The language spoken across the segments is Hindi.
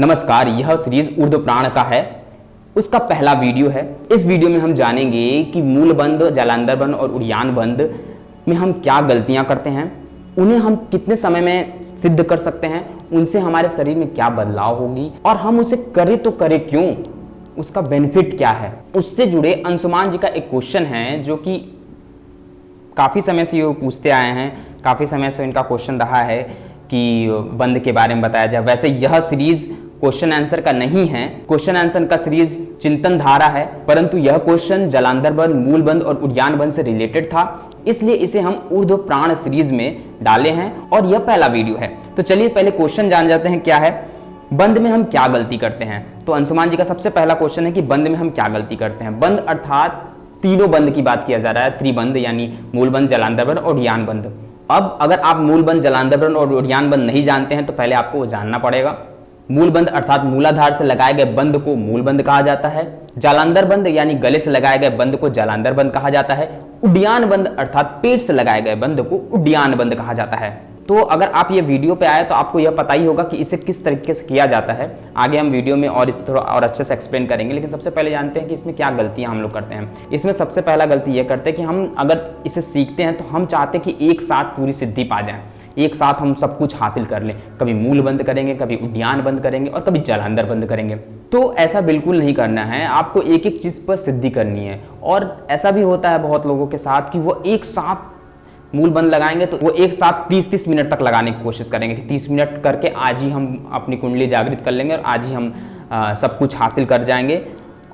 नमस्कार, यह सीरीज उर्दू प्राण का है, उसका पहला वीडियो है। इस वीडियो में हम जानेंगे कि मूल बंद, जालंधर बंद और उड़ियान बंद में हम क्या गलतियां करते हैं, उन्हें हम कितने समय में सिद्ध कर सकते हैं, उनसे हमारे शरीर में क्या बदलाव होगी और हम उसे करें तो करें क्यों, उसका बेनिफिट क्या है। उससे जुड़े अंशुमान जी का एक क्वेश्चन है जो कि काफ़ी समय से ये पूछते आए हैं, काफ़ी समय से इनका क्वेश्चन रहा है कि बंद के बारे में बताया जाए। वैसे यह सीरीज क्वेश्चन आंसर का नहीं है, क्वेश्चन आंसर का सीरीज चिंतन धारा है, परंतु यह क्वेश्चन जालंधर बंद, मूल बंद और उड़ियान बंद से रिलेटेड था, इसलिए इसे हम उर्दू प्राण सीरीज में डाले हैं और यह पहला वीडियो है। तो चलिए पहले क्वेश्चन जान जाते हैं क्या है, बंद में हम क्या गलती करते हैं। तो अंशुमान जी का सबसे पहला क्वेश्चन है कि बंद में हम क्या गलती करते हैं। बंद अर्थात तीनों बंद की बात किया जा रहा है, त्रिबंद यानी मूल बंद, जालंधर बंद और उड़ियान बंद। अब अगर आप मूल बंद, जालंधर बंद और उड़ियान बंद नहीं जानते हैं तो पहले आपको वो जानना पड़ेगा। मूल बंद अर्थात मूलाधार से लगाए गए बंद को मूल बंद कहा जाता है। जालंधर बंद यानी गले से लगाए गए बंद को जालंधर बंद कहा जाता है। उड़ियान बंद अर्थात पेट से लगाए गए बंद को उड़ियान बंद कहा जाता है। तो अगर आप ये वीडियो पे आए तो आपको यह पता ही होगा कि इसे किस तरीके से किया जाता है। आगे हम वीडियो में और इसे थोड़ा और अच्छे से एक्सप्लेन करेंगे, लेकिन सबसे पहले जानते हैं कि इसमें क्या गलतियां हम लोग करते हैं। इसमें सबसे पहला गलती ये करते हैं कि हम अगर इसे सीखते हैं तो हम चाहते हैं कि एक साथ पूरी सिद्धि पा जाएं, एक साथ हम सब कुछ हासिल कर लें। कभी मूल बंद करेंगे, कभी उड़ियान बंद करेंगे और कभी जालंधर बंद करेंगे। तो ऐसा बिल्कुल नहीं करना है, आपको एक एक चीज़ पर सिद्धि करनी है। और ऐसा भी होता है बहुत लोगों के साथ कि वो एक साथ मूल बंद लगाएंगे तो वो एक साथ 30-30 मिनट तक लगाने की कोशिश करेंगे कि 30 मिनट करके आज ही हम अपनी कुंडली जागृत कर लेंगे और आज ही हम सब कुछ हासिल कर जाएंगे।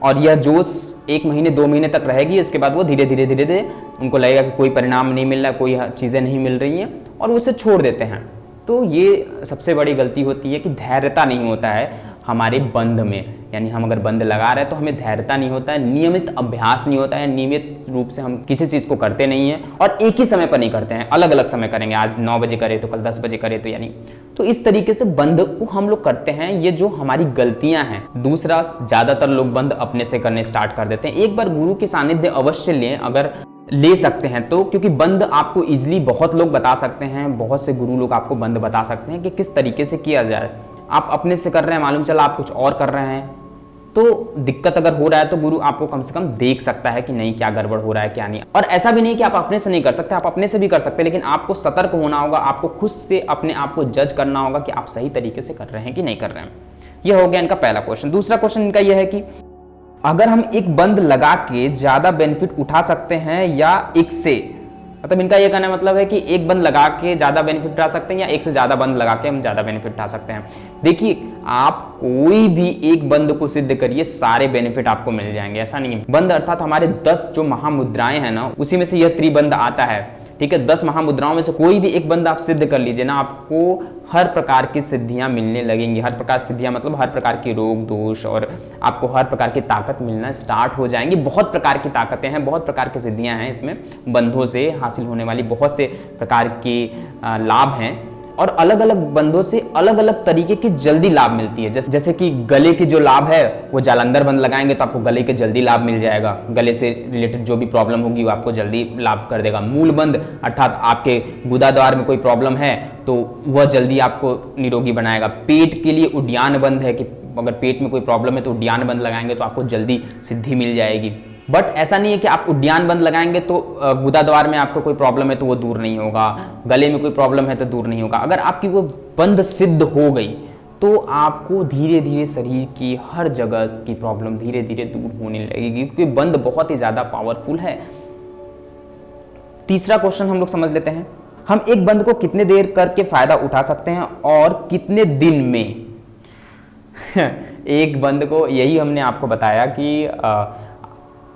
और यह जोश 1 महीने 2 महीने तक रहेगी, उसके बाद वो धीरे धीरे उनको लगेगा कि कोई परिणाम नहीं मिल रहा, कोई चीज़ें नहीं मिल रही हैं और वो उसे छोड़ देते हैं। तो ये सबसे बड़ी गलती होती है कि धैर्यता नहीं होता है हमारे बंद में। यानी हम अगर बंद लगा रहे हैं तो हमें धैर्यता नहीं होता है, नियमित अभ्यास नहीं होता है, नियमित रूप से हम किसी चीज़ को करते नहीं हैं और एक ही समय पर नहीं करते हैं, अलग अलग समय करेंगे। आज 9 बजे करें तो कल 10 बजे करें, तो यानी तो इस तरीके से बंद को हम लोग करते हैं। ये जो हमारी गलतियां हैं। दूसरा, ज़्यादातर लोग बंद अपने से करने स्टार्ट कर देते हैं। एक बार गुरु के सानिध्य अवश्य लें, अगर ले सकते हैं तो, क्योंकि बंद आपको इजीली बहुत लोग बता सकते हैं, बहुत से गुरु लोग आपको बंद बता सकते हैं कि किस तरीके से किया जाए। आप अपने से कर रहे हैं, मालूम चला आप कुछ और कर रहे हैं, तो दिक्कत अगर हो रहा है तो गुरु आपको कम से कम देख सकता है कि नहीं क्या गड़बड़ हो रहा है क्या नहीं। और ऐसा भी नहीं कि आप अपने से नहीं कर सकते, आप अपने से भी कर सकते हैं, लेकिन आपको सतर्क होना होगा, आपको खुद से अपने आप को जज करना होगा कि आप सही तरीके से कर रहे हैं कि नहीं कर रहे हैं। यह हो गया इनका पहला क्वेश्चन। दूसरा क्वेश्चन इनका यह है कि अगर हम एक बंद लगा के ज्यादा बेनिफिट उठा सकते हैं या एक से, मतलब इनका यह कहना मतलब है कि एक बंद लगा के ज्यादा बेनिफिट उठा सकते हैं या एक से ज्यादा बंद लगा के हम ज्यादा बेनिफिट उठा सकते हैं। देखिए, आप कोई भी एक बंद को सिद्ध करिए, सारे बेनिफिट आपको मिल जाएंगे। ऐसा नहीं है। बंद अर्थात हमारे 10 जो महामुद्राएं हैं ना, उसी में से यह त्रिबंद आता है। ठीक है, 10 महामुद्राओं में से कोई भी एक बंद आप सिद्ध कर लीजिए ना, आपको हर प्रकार की सिद्धियां मिलने लगेंगी। हर प्रकार सिद्धियां मतलब हर प्रकार की रोग दोष, और आपको हर प्रकार की ताकत मिलना स्टार्ट हो जाएंगी। बहुत प्रकार की ताकतें हैं, बहुत प्रकार की सिद्धियां हैं इसमें, बंधों से हासिल होने वाली बहुत से प्रकार के लाभ हैं। और अलग अलग बंधों से अलग अलग तरीके की जल्दी लाभ मिलती है। जैसे कि गले के जो लाभ है वो जालंधर बंद लगाएंगे तो आपको गले के जल्दी लाभ मिल जाएगा, गले से रिलेटेड जो भी प्रॉब्लम होगी वो आपको जल्दी लाभ कर देगा। मूल बंद अर्थात आपके गुदा द्वार में कोई प्रॉब्लम है तो वह जल्दी आपको निरोगी बनाएगा। पेट के लिए उड़ियान बंद है कि अगर पेट में कोई प्रॉब्लम है तो उड़ियान बंद लगाएंगे तो आपको जल्दी सिद्धि मिल जाएगी। बट ऐसा नहीं है कि आप उड़ियान बंद लगाएंगे तो गुदा द्वार में आपको कोई प्रॉब्लम है तो वो दूर नहीं होगा, गले में कोई प्रॉब्लम है तो दूर नहीं होगा। अगर आपकी वो बंद सिद्ध हो गई तो आपको धीरे धीरे शरीर की हर जगह की प्रॉब्लम धीरे धीरे दूर होने लगेगी, क्योंकि बंद बहुत ही ज्यादा पावरफुल है। तीसरा क्वेश्चन हम लोग समझ लेते हैं, हम एक बंद को कितने देर करके फायदा उठा सकते हैं और कितने दिन में। एक बंद को, यही हमने आपको बताया कि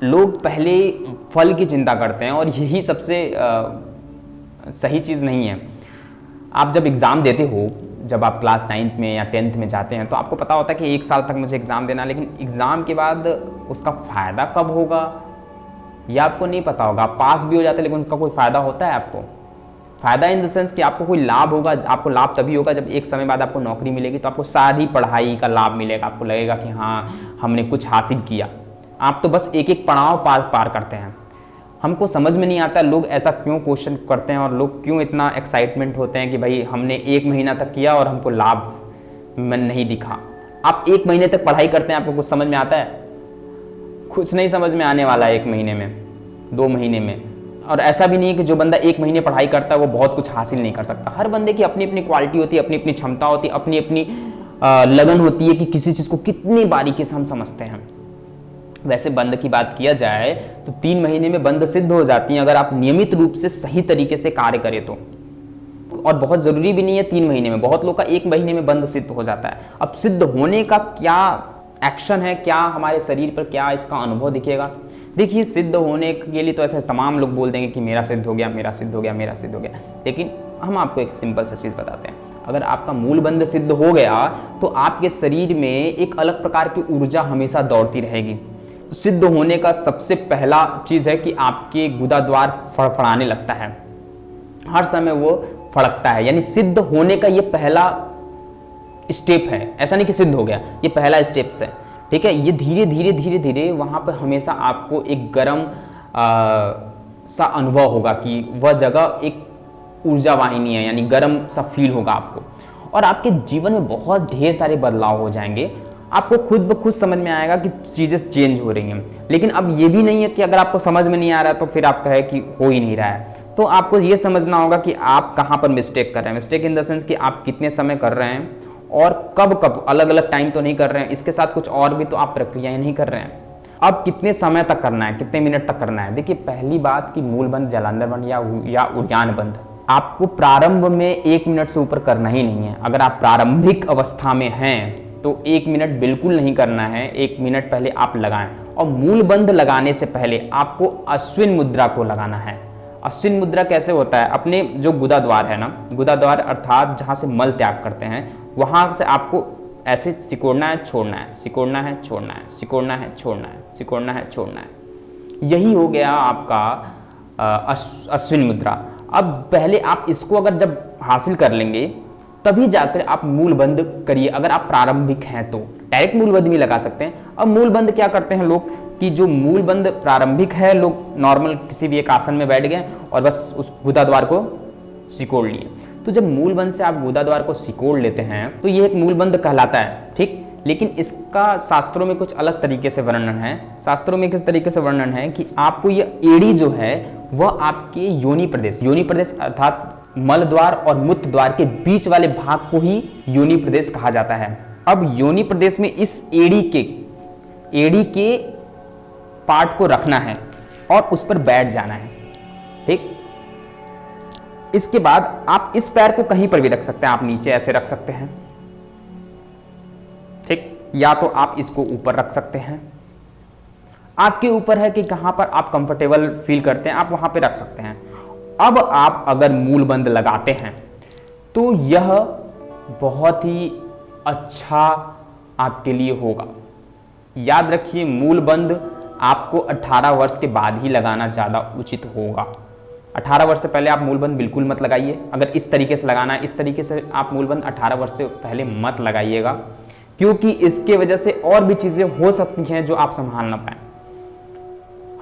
लोग पहले फल की चिंता करते हैं और यही सबसे सही चीज़ नहीं है। आप जब एग्ज़ाम देते हो, जब आप क्लास 9th में या 10th में जाते हैं तो आपको पता होता है कि 1 साल तक मुझे एग्ज़ाम देना, लेकिन एग्ज़ाम के बाद उसका फ़ायदा कब होगा यह आपको नहीं पता होगा। आप पास भी हो जाते हैं लेकिन उसका कोई फ़ायदा होता है आपको? फ़ायदा इन द सेंस कि आपको कोई लाभ होगा। आपको लाभ तभी होगा जब एक समय बाद आपको नौकरी मिलेगी तो आपको सारी पढ़ाई का लाभ मिलेगा, आपको लगेगा कि हाँ हमने कुछ हासिल किया। आप तो बस एक एक पड़ाव पार करते हैं। हमको समझ में नहीं आता लोग ऐसा क्यों क्वेश्चन करते हैं और लोग क्यों इतना एक्साइटमेंट होते हैं कि भाई हमने 1 महीना तक किया और हमको लाभ नहीं दिखा। आप 1 महीने तक पढ़ाई करते हैं, आपको कुछ समझ में आता है? कुछ नहीं समझ में आने वाला है 1 महीने में, 2 महीने में। और ऐसा भी नहीं है कि जो बंदा 1 महीने पढ़ाई करता है वो बहुत कुछ हासिल नहीं कर सकता। हर बंदे की अपनी अपनी क्वालिटी होती है, अपनी अपनी क्षमता होती है, अपनी अपनी लगन होती है कि किसी चीज़ को कितनी बारीकी से हम समझते हैं। वैसे बंद की बात किया जाए तो 3 महीने में बंद सिद्ध हो जाती हैं अगर आप नियमित रूप से सही तरीके से कार्य करें तो। और बहुत ज़रूरी भी नहीं है 3 महीने में, बहुत लोग का 1 महीने में बंद सिद्ध हो जाता है। अब सिद्ध होने का क्या एक्शन है, क्या हमारे शरीर पर क्या इसका अनुभव दिखेगा? देखिए, सिद्ध होने के लिए तो ऐसे तमाम लोग बोल देंगे कि मेरा सिद्ध हो गया, मेरा सिद्ध हो गया, मेरा सिद्ध हो गया। लेकिन हम आपको एक सिंपल सा चीज़ बताते हैं, अगर आपका मूल बंध सिद्ध हो गया तो आपके शरीर में एक अलग प्रकार की ऊर्जा हमेशा दौड़ती रहेगी। सिद्ध होने का सबसे पहला चीज़ है कि आपके गुदा द्वार फड़फड़ाने लगता है, हर समय वो फड़कता है। यानी सिद्ध होने का ये पहला स्टेप है, ऐसा नहीं कि सिद्ध हो गया, ये पहला स्टेप्स है, ठीक है। ये धीरे धीरे धीरे धीरे वहाँ पर हमेशा आपको एक गर्म सा अनुभव होगा कि वह जगह एक ऊर्जा वाहिनी है, यानी गर्म सा फील होगा आपको। और आपके जीवन में बहुत ढेर सारे बदलाव हो जाएंगे, आपको खुद ब खुद समझ में आएगा कि चीज़ें चेंज हो रही हैं। लेकिन अब ये भी नहीं है कि अगर आपको समझ में नहीं आ रहा है तो फिर आप कहे कि हो ही नहीं रहा है। तो आपको ये समझना होगा कि आप कहाँ पर मिस्टेक कर रहे हैं। मिस्टेक इन द सेंस कि आप कितने समय कर रहे हैं और कब कब, अलग अलग टाइम तो नहीं कर रहे हैं, इसके साथ कुछ और भी तो आप प्रक्रियाएं नहीं कर रहे हैं। अब कितने समय तक करना है, कितने मिनट तक करना है? देखिए, पहली बात कि मूल बंध, जलांधर बंध या उद्यान बंध आपको प्रारंभ में 1 मिनट से ऊपर करना ही नहीं है। अगर आप प्रारंभिक अवस्था में हैं तो 1 मिनट बिल्कुल नहीं करना है, 1 मिनट पहले आप लगाएं। और मूल बंध लगाने से पहले आपको अश्विन मुद्रा को लगाना है। अश्विन मुद्रा कैसे होता है? अपने जो गुदा द्वार है ना, गुदा द्वार अर्थात जहाँ से मल त्याग करते हैं, वहाँ से आपको ऐसे सिकोड़ना है, छोड़ना है, सिकोड़ना है, छोड़ना है, सिकोड़ना है, छोड़ना है, सिकोड़ना है, छोड़ना है। यही हो गया आपका अश्विन मुद्रा। अब पहले आप इसको अगर जब हासिल कर लेंगे तभी जाकर आप मूल बंध करिए। अगर आप प्रारंभिक हैं तो डायरेक्ट मूल बंध भी लगा सकते हैं। अब मूल बंध क्या करते हैं लोग कि जो मूल बंध प्रारंभिक है, लोग नॉर्मल किसी भी एक आसन में बैठ गए और बस उस गुदा द्वार को सिकोड़ लिए। तो जब मूल बंध से आप गुदा द्वार को सिकोड़ लेते हैं तो ये एक मूल बंध कहलाता है, ठीक। लेकिन इसका शास्त्रों में कुछ अलग तरीके से वर्णन है। शास्त्रों में किस तरीके से वर्णन है कि आपको ये एड़ी जो है वह आपके योनि प्रदेश अर्थात मल द्वार और मूत्र द्वार के बीच वाले भाग को ही योनि प्रदेश कहा जाता है। अब योनि प्रदेश में इस एड़ी के पार्ट को रखना है और उस पर बैठ जाना है, ठीक। इसके बाद आप इस पैर को कहीं पर भी रख सकते हैं, आप नीचे ऐसे रख सकते हैं, ठीक, या तो आप इसको ऊपर रख सकते हैं। आपके ऊपर है कि कहां पर आप कंफर्टेबल फील करते हैं, आप वहां पे रख सकते हैं। अब आप अगर मूल बंध लगाते हैं तो यह बहुत ही अच्छा आपके लिए होगा। याद रखिए, मूल बंध आपको 18 वर्ष के बाद ही लगाना ज़्यादा उचित होगा। 18 वर्ष से पहले आप मूल बंध बिल्कुल मत लगाइए। अगर इस तरीके से लगाना है, इस तरीके से आप मूल बंध 18 वर्ष से पहले मत लगाइएगा, क्योंकि इसके वजह से और भी चीज़ें हो सकती हैं जो आप संभाल ना पाएँ।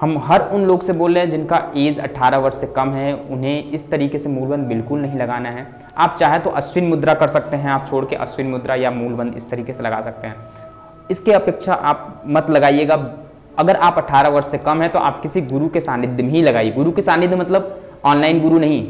हम हर उन लोग से बोल रहे हैं जिनका एज 18 वर्ष से कम है, उन्हें इस तरीके से मूलबंध बिल्कुल नहीं लगाना है। आप चाहे तो अश्विन मुद्रा कर सकते हैं, आप छोड़ के अश्विन मुद्रा या मूलबंध इस तरीके से लगा सकते हैं। इसके अपेक्षा आप मत लगाइएगा। अगर आप 18 वर्ष से कम है तो आप किसी गुरु के सानिध्य में ही लगाइए। गुरु के सानिध्य मतलब ऑनलाइन गुरु नहीं,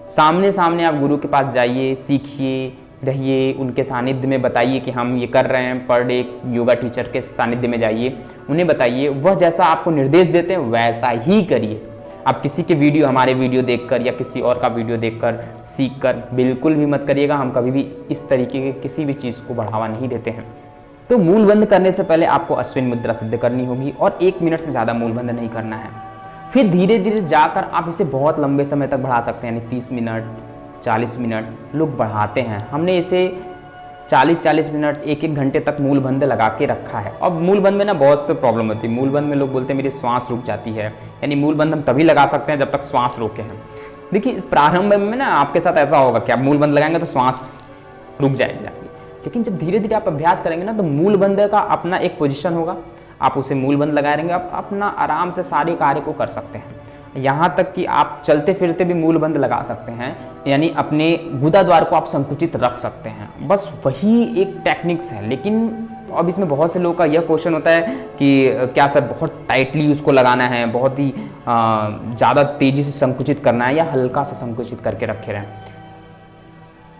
सामने सामने आप गुरु के पास जाइए, सीखिए, रहिए, उनके सानिध्य में बताइए कि हम ये कर रहे हैं। पर डे योगा टीचर के सानिध्य में जाइए, उन्हें बताइए, वह जैसा आपको निर्देश देते हैं वैसा ही करिए। आप किसी के वीडियो, हमारे वीडियो देखकर या किसी और का वीडियो देखकर सीखकर बिल्कुल भी मत करिएगा। हम कभी भी इस तरीके के किसी भी चीज़ को बढ़ावा नहीं देते हैं। तो मूल बंध करने से पहले आपको अश्विन मुद्रा सिद्ध करनी होगी और 1 मिनट से ज़्यादा मूल बंध नहीं करना है। फिर धीरे धीरे जाकर आप इसे बहुत लंबे समय तक बढ़ा सकते हैं, यानी 30 मिनट 40 मिनट लोग बढ़ाते हैं। हमने इसे 40-40 मिनट 1-1 घंटे तक मूल बंध लगा के रखा है। अब मूल बंध में ना बहुत से प्रॉब्लम होती है। मूल बंध में लोग बोलते हैं मेरी श्वास रुक जाती है, यानी मूल बंध हम तभी लगा सकते हैं जब तक श्वास रोके हैं। देखिए, प्रारंभ में ना आपके साथ ऐसा होगा कि आप मूल बंध लगाएंगे तो श्वास रुक जाएगी, लेकिन जब धीरे धीरे आप अभ्यास करेंगे ना तो मूल बंध का अपना एक पोजीशन होगा, आप उसे मूल बंध लगा रहेंगे, आप अपना आराम से सारे कार्य को कर सकते हैं। यहाँ तक कि आप चलते फिरते भी मूल बंध लगा सकते हैं, यानी अपने गुदा द्वार को आप संकुचित रख सकते हैं। बस वही एक टेक्निक्स है, लेकिन अब इसमें बहुत से लोगों का यह क्वेश्चन होता है कि क्या सर बहुत टाइटली उसको लगाना है, बहुत ही ज़्यादा तेज़ी से संकुचित करना है, या हल्का सा संकुचित करके रखे रहें।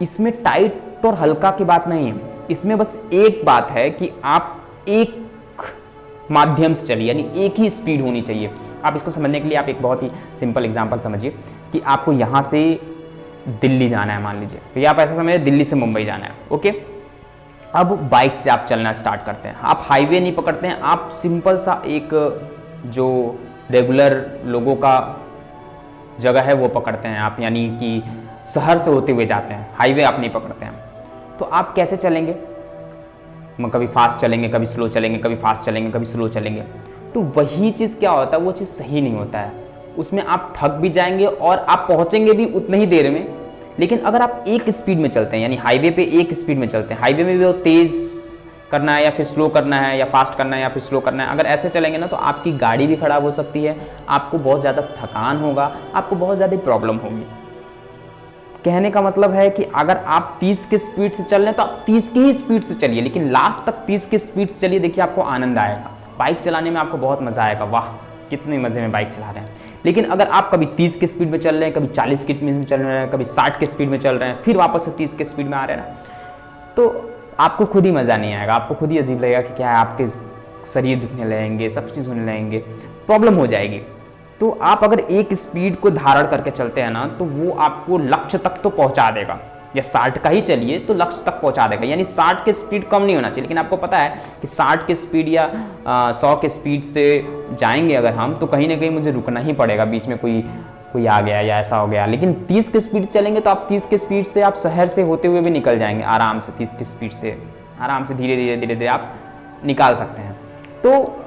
इसमें टाइट और हल्का की बात नहीं है, इसमें बस एक बात है कि आप एक माध्यम से चलिए, यानी एक ही स्पीड होनी चाहिए। आप इसको समझने के लिए आप एक बहुत ही सिंपल एग्जांपल समझिए कि आपको यहाँ से दिल्ली जाना है, मान लीजिए, तो आप ऐसा समझिए दिल्ली से मुंबई जाना है, ओके। अब बाइक से आप चलना स्टार्ट करते हैं, आप हाईवे नहीं पकड़ते हैं, आप सिंपल सा एक जो रेगुलर लोगों का जगह है वो पकड़ते हैं आप, यानी कि शहर से होते हुए जाते हैं, हाईवे आप नहीं पकड़ते हैं। तो आप कैसे चलेंगे? कभी फास्ट चलेंगे, कभी स्लो चलेंगे, कभी फास्ट चलेंगे, कभी स्लो चलेंगे। तो वही चीज़ क्या होता है, वो चीज़ सही नहीं होता है। उसमें आप थक भी जाएंगे और आप पहुंचेंगे भी उतनी ही देर में। लेकिन अगर आप एक स्पीड में चलते हैं, यानी हाईवे पे एक स्पीड में चलते हैं, हाईवे में भी वो तेज़ करना है या फिर स्लो करना है, या फास्ट करना है या फिर स्लो करना है, अगर ऐसे चलेंगे ना तो आपकी गाड़ी भी खराब हो सकती है, आपको बहुत ज़्यादा थकान होगा, आपको बहुत ज़्यादा प्रॉब्लम होगी। कहने का मतलब है कि अगर आप 30 की स्पीड से चल रहे हैं तो आप 30 की ही स्पीड से चलिए, लेकिन लास्ट तक 30 की स्पीड से चलिए, देखिए आपको आनंद आएगा, बाइक चलाने में आपको बहुत मज़ा आएगा, वाह कितने मज़े में बाइक चला रहे हैं। लेकिन अगर आप कभी 30 की स्पीड में चल रहे हैं, कभी 40 की स्पीड में चल रहे हैं, कभी 60 की स्पीड में चल रहे हैं, फिर वापस से 30 की स्पीड में आ रहे हैं ना, तो आपको खुद ही मज़ा नहीं आएगा, आपको खुद ही अजीब लगेगा कि क्या है, आपके शरीर दुखने लगेंगे, सब चीज़ होने लगेंगे, प्रॉब्लम हो जाएगी। तो आप अगर एक स्पीड को धारण करके चलते हैं ना तो वो आपको लक्ष्य तक तो पहुंचा देगा, या 60 का ही चलिए तो लक्ष्य तक पहुंचा देगा, यानी 60 की स्पीड कम नहीं होना चाहिए। लेकिन आपको पता है कि 60 की स्पीड या 100 की स्पीड से जाएंगे अगर हम, तो कहीं ना कहीं मुझे रुकना ही पड़ेगा, बीच में कोई आ गया या ऐसा हो गया। लेकिन 30 की स्पीड चलेंगे तो आप 30 की स्पीड से आप शहर से होते हुए भी निकल जाएंगे आराम से, 30 की स्पीड से आराम से धीरे धीरे धीरे धीरे आप निकाल सकते हैं। तो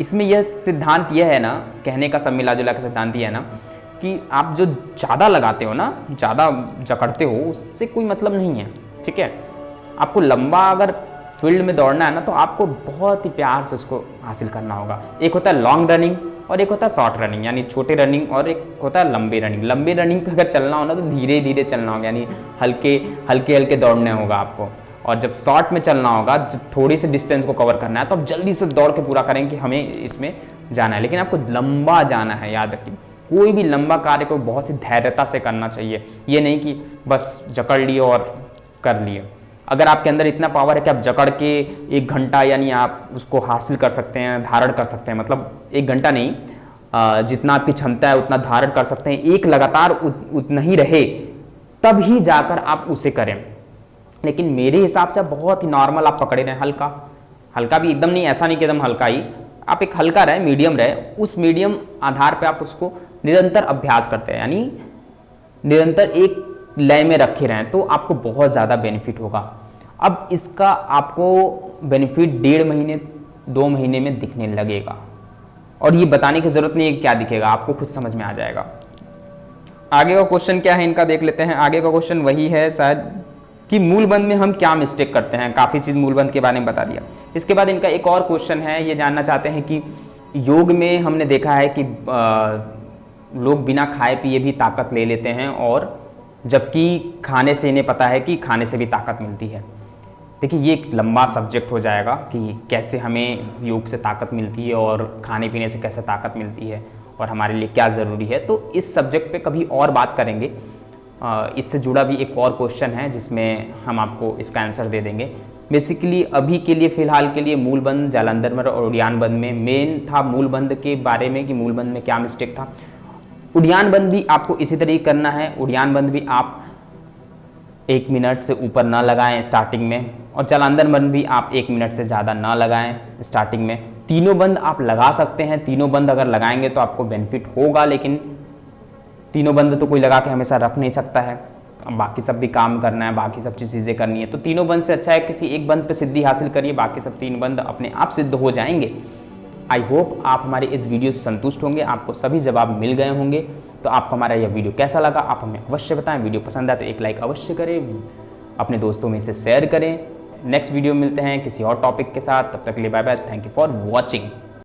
इसमें यह सिद्धांत यह है ना, कहने का सब मिला जुला का सिद्धांत यह है ना कि आप जो ज़्यादा लगाते हो ना, ज़्यादा जकड़ते हो, उससे कोई मतलब नहीं है, ठीक है। आपको लंबा अगर फील्ड में दौड़ना है ना तो आपको बहुत ही प्यार से उसको हासिल करना होगा। एक होता है लॉन्ग रनिंग और एक होता है शॉर्ट रनिंग, यानी छोटे रनिंग, और एक होता है लंबी रनिंग। लंबी रनिंग पे अगर चलना हो ना तो धीरे धीरे चलना होगा, यानी हल्के दौड़ने होगा आपको। और जब शॉर्ट में चलना होगा, जब थोड़ी सी डिस्टेंस को कवर करना है, तो आप जल्दी से दौड़ के पूरा करेंगे कि हमें इसमें जाना है। लेकिन आपको लंबा जाना है, याद रखिए, कोई भी लंबा कार्य को बहुत ही धैर्यता से करना चाहिए। ये नहीं कि बस जकड़ लिए और कर लिए। अगर आपके अंदर इतना पावर है कि आप जकड़ के 1 घंटा, यानी आप उसको हासिल कर सकते हैं, धारण कर सकते हैं, मतलब 1 घंटा नहीं, जितना आपकी क्षमता है उतना धारण कर सकते हैं, एक लगातार उतना ही रहे, तब ही जाकर आप उसे करें। लेकिन मेरे हिसाब से बहुत ही नॉर्मल आप पकड़े रहें, हल्का भी एकदम नहीं, ऐसा नहीं कि एकदम हल्का ही, आप एक हल्का रहे, मीडियम रहे, उस मीडियम आधार पे आप उसको निरंतर अभ्यास करते हैं, यानी निरंतर एक लय में रखे रहें, तो आपको बहुत ज़्यादा बेनिफिट होगा। अब इसका आपको बेनिफिट 1.5 महीने 2 महीने में दिखने लगेगा, और ये बताने की ज़रूरत नहीं है क्या दिखेगा, आपको खुद समझ में आ जाएगा। आगे का क्वेश्चन क्या है इनका देख लेते हैं। आगे का क्वेश्चन वही है शायद कि मूलबंध में हम क्या मिस्टेक करते हैं। काफ़ी चीज़ मूलबंध के बारे में बता दिया। इसके बाद इनका एक और क्वेश्चन है, ये जानना चाहते हैं कि योग में हमने देखा है कि लोग बिना खाए पिए भी ताकत ले लेते हैं, और जबकि खाने से इन्हें पता है कि खाने से भी ताकत मिलती है। देखिए ये एक लंबा सब्जेक्ट हो जाएगा कि कैसे हमें योग से ताकत मिलती है और खाने पीने से कैसे ताकत मिलती है और हमारे लिए क्या ज़रूरी है। तो इस सब्जेक्ट पे कभी और बात करेंगे। इससे जुड़ा भी एक और क्वेश्चन है जिसमें हम आपको इसका आंसर दे देंगे। बेसिकली अभी के लिए फ़िलहाल के लिए मूलबंध, जालंधर बंध और उड़ियान बंध में मेन था मूलबंध के बारे में कि मूलबंध में क्या मिस्टेक था। उड़ियान बंध भी आपको इसी तरीके करना है। उड़ियान बंध भी आप 1 मिनट से ऊपर ना लगाएं स्टार्टिंग में, और जालंधर बंध भी आप 1 मिनट से ज़्यादा ना लगाएं स्टार्टिंग में। तीनों बंध आप लगा सकते हैं, तीनों बंध अगर लगाएंगे तो आपको बेनिफिट होगा, लेकिन तीनों बंध तो कोई लगा के हमेशा रख नहीं सकता है, बाकी सब भी काम करना है, बाकी सब चीज़ें करनी है। तो तीनों बंध से अच्छा है किसी एक बंध पे सिद्धि हासिल करिए, बाकी सब 3 बंध अपने आप सिद्ध हो जाएंगे। आई होप आप हमारे इस वीडियो से संतुष्ट होंगे, आपको सभी जवाब मिल गए होंगे। तो आपको हमारा यह वीडियो कैसा लगा आप हमें अवश्य बताएं। वीडियो पसंद आए तो एक लाइक अवश्य करें, अपने दोस्तों में इसे शेयर करें। नेक्स्ट वीडियो में मिलते हैं किसी और टॉपिक के साथ, तब तक के लिए bye bye, thank you for watching.